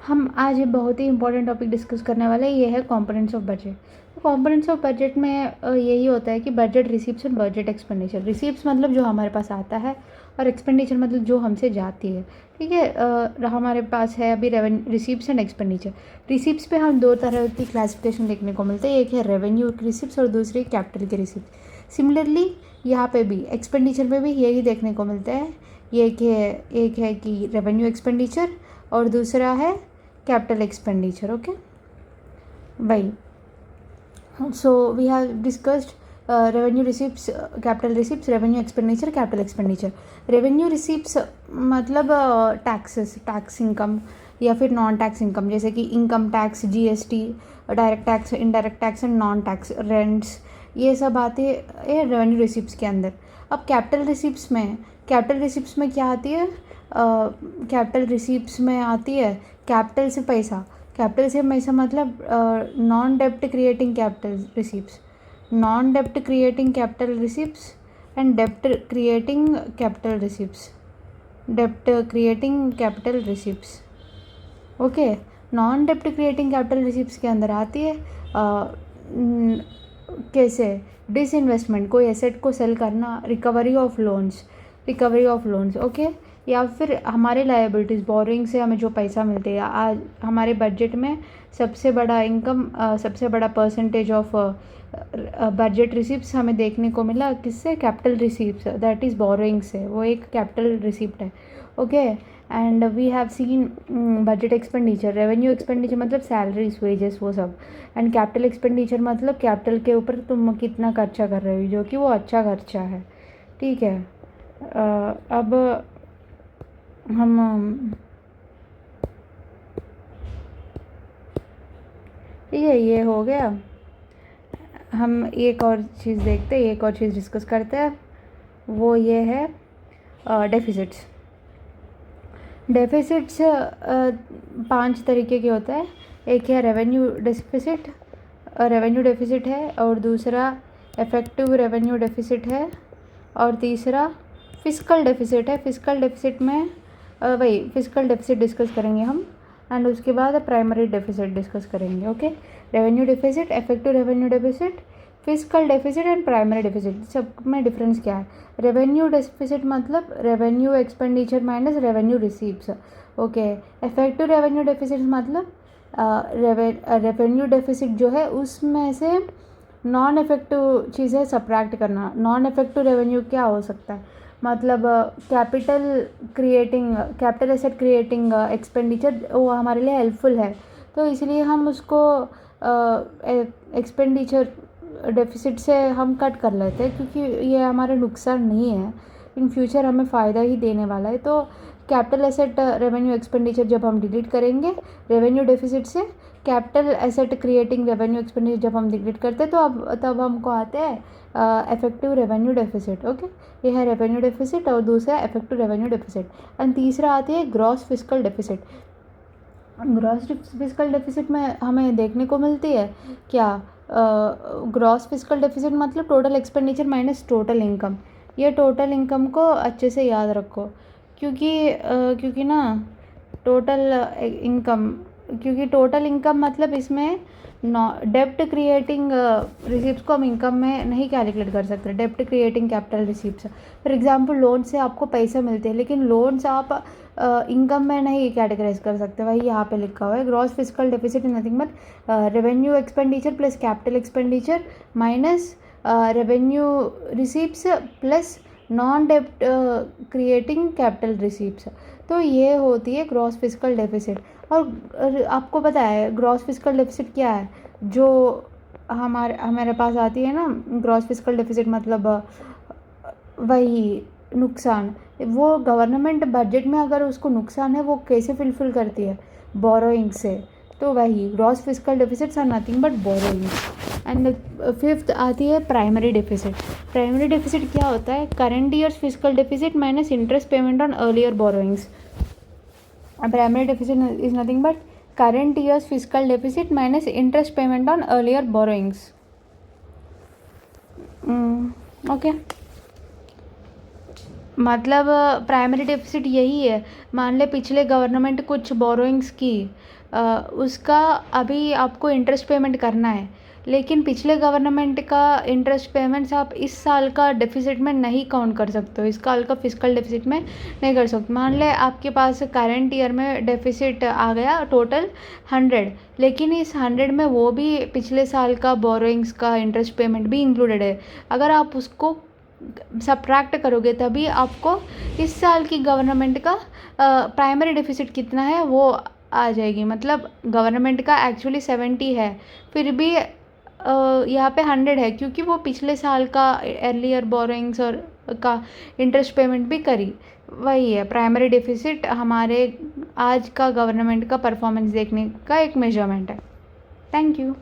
हम आज ये बहुत ही इंपॉर्टेंट टॉपिक डिस्कस करने वाले हैं, ये है कंपोनेंट्स ऑफ बजट। तो कंपोनेंट्स ऑफ बजट में यही होता है कि budget receipts and budget expenditure. Receipts मतलब जो हमारे पास आता है और एक्सपेंडिचर मतलब जो हमसे जाती है। ठीक है, हमारे पास है अभी रिसीप्स एंड एक्सपेंडिचर। रिसीप्स पे हम दो तरह की क्लासिफिकेशन देखने को मिलते हैं, एक है रेवेन्यू रिसिप्ट और दूसरी कैपिटल के रिसिप्ट। सिमिलरली यहाँ पे भी एक्सपेंडिचर में भी यही देखने को मिलता है। एक है कि रेवेन्यू एक्सपेंडिचर और दूसरा है कैपिटल एक्सपेंडिचर। ओके, वही। So we have discussed revenue receipts, capital receipts, revenue expenditure, capital expenditure. Revenue receipts मतलब टैक्सेस, टैक्स इनकम या फिर नॉन टैक्स इनकम, जैसे कि income tax, GST, direct tax, indirect tax and non tax, rents, ये सब आते हैं revenue receipts के अंदर। अब कैपिटल रिसिप्ट्स में क्या आती है? कैपिटल रिसिप्ट्स में आती है कैपिटल से पैसा मतलब नॉन डेप्ट क्रिएटिंग कैपिटल रिसिप्ट्स, नॉन डेप्ट creating capital receipts and dept creating capital receipts. Okay, non डेप्ट क्रिएटिंग कैपिटल रिसिप्ट्स के अंदर आती है कैसे? डिसइन्वेस्टमेंट, कोई एसेट को सेल करना, रिकवरी ऑफ लोन्स, ओके, या फिर हमारे लायबिलिटीज़, बोरिंग से हमें जो पैसा मिलते हैं। आज हमारे बजट में सबसे बड़ा परसेंटेज ऑफ बजट रिसिप्ट्स हमें देखने को मिला किससे? Capital receipts, that is borrowing से, वो एक कैपिटल रिसिप्ट है। Okay, and we have seen budget expenditure. Revenue expenditure मतलब सैलरीज, वेजेस, वो सब। एंड कैपिटल एक्सपेंडिचर मतलब कैपिटल के ऊपर तुम कितना खर्चा कर रहे हो, जो कि वो अच्छा खर्चा है। ठीक है, अब हम ठीक है, ये हो गया। हम एक और चीज़ देखते हैं, एक और चीज़ डिस्कस करते हैं, वो ये है डेफिसिट्स। 5 तरीके के होते हैं। एक है रेवेन्यू डेफिसिट है, और दूसरा इफेक्टिव रेवेन्यू डेफिसिट है, और तीसरा फिस्कल डेफिसिट है। फिस्कल डेफिसिट में फिस्कल डेफिसिट डिस्कस करेंगे हम, एंड उसके बाद प्राइमरी डेफिसिट डिस्कस करेंगे। Okay, revenue deficit, effective revenue deficit, fiscal deficit and primary deficit. सब में डिफरेंस क्या है? रेवेन्यू डेफिसिट मतलब revenue expenditure minus revenue receipts. Okay, effective revenue deficit मतलब रेवेन्यू डेफिसिट जो है उसमें से नॉन इफेक्टिव चीज़ें सब्ट्रैक्ट करना। नॉन इफेक्टिव रेवेन्यू क्या हो सकता है? मतलब कैपिटल एसेट क्रिएटिंग एक्सपेंडिचर, वो हमारे लिए हेल्पफुल है, तो इसलिए हम उसको एक्सपेंडिचर डेफिसिट से हम कट कर लेते हैं, क्योंकि ये हमारे नुकसान नहीं है, इन फ्यूचर हमें फ़ायदा ही देने वाला है। तो कैपिटल एसेट रेवेन्यू एक्सपेंडिचर जब हम डिलीट करेंगे रेवेन्यू डेफिसिट से, capital asset creating revenue expenditure जब हम डिलीट करते हैं, तो तब हमको आते हैं इफेक्टिव रेवेन्यू डेफिसिट। ओके, ये है रेवेन्यू डेफिसिट और दूसरा इफेक्टिव रेवेन्यू डेफिसिट। एंड तीसरा आती है gross fiscal deficit. Gross fiscal deficit में हमें देखने को मिलती है क्या? ग्रॉस फिस्कल डेफिसिट मतलब total expenditure minus total income. ये टोटल इनकम को अच्छे से याद रखो, क्योंकि ना टोटल इनकम मतलब इसमें डेप्ट क्रिएटिंग रिसिप्ट्स को हम इनकम में नहीं कैलकुलेट कर सकते। डेप्ट creating capital receipts, for example loan से आपको पैसे मिलते हैं, लेकिन लोन्स आप इनकम में नहीं कैटेगराइज कर सकते, वही यहाँ पे लिखा हुआ है। Gross fiscal deficit is nothing but revenue expenditure plus capital expenditure minus revenue receipts plus non डेप्ट क्रिएटिंग कैपिटल रिसिप्ट्स। तो ये होती है ग्रॉस फिस्कल डेफिसिट। और आपको पता है ग्रॉस फिस्कल डेफिसिट क्या है? जो हमारे पास आती है ना, ग्रॉस फिस्कल डेफिसिट मतलब वही नुकसान। वो गवर्नमेंट बजट में अगर उसको नुकसान है, वो कैसे फुलफिल करती है? बोरोइंग से। तो वही gross fiscal deficits are nothing but borrowings. And fifth आती है प्राइमरी डेफिसिट। प्राइमरी डेफिसिट क्या होता है? Current year's fiscal deficit minus interest payment on earlier borrowings. Primary deficit is nothing but current year's fiscal deficit minus interest payment on earlier borrowings. Okay. मतलब primary deficit यही है, मान ले पिछले government कुछ बोरोइंग्स की, उसका अभी आपको इंटरेस्ट पेमेंट करना है, लेकिन पिछले गवर्नमेंट का इंटरेस्ट पेमेंट्स आप इस साल का डेफिसिट में नहीं काउंट कर सकते हो, इस साल का फिस्कल डेफिसिट में नहीं कर सकते। मान ले आपके पास करंट ईयर में डेफिसिट आ गया टोटल 100, लेकिन इस 100 में वो भी पिछले साल का बोरोइंग्स का इंटरेस्ट पेमेंट भी इंक्लूडेड है। अगर आप उसको सब्ट्रैक्ट करोगे तभी आपको इस साल की गवर्नमेंट का प्राइमरी डेफिसिट कितना है वो आ जाएगी। मतलब गवर्नमेंट का एक्चुअली 70 है, फिर भी यहाँ पे 100 है, क्योंकि वो पिछले साल का अर्लियर बोरोइंग्स और का इंटरेस्ट पेमेंट भी करी। वही है प्राइमरी डेफिसिट, हमारे आज का गवर्नमेंट का परफॉर्मेंस देखने का एक मेजरमेंट है। Thank you.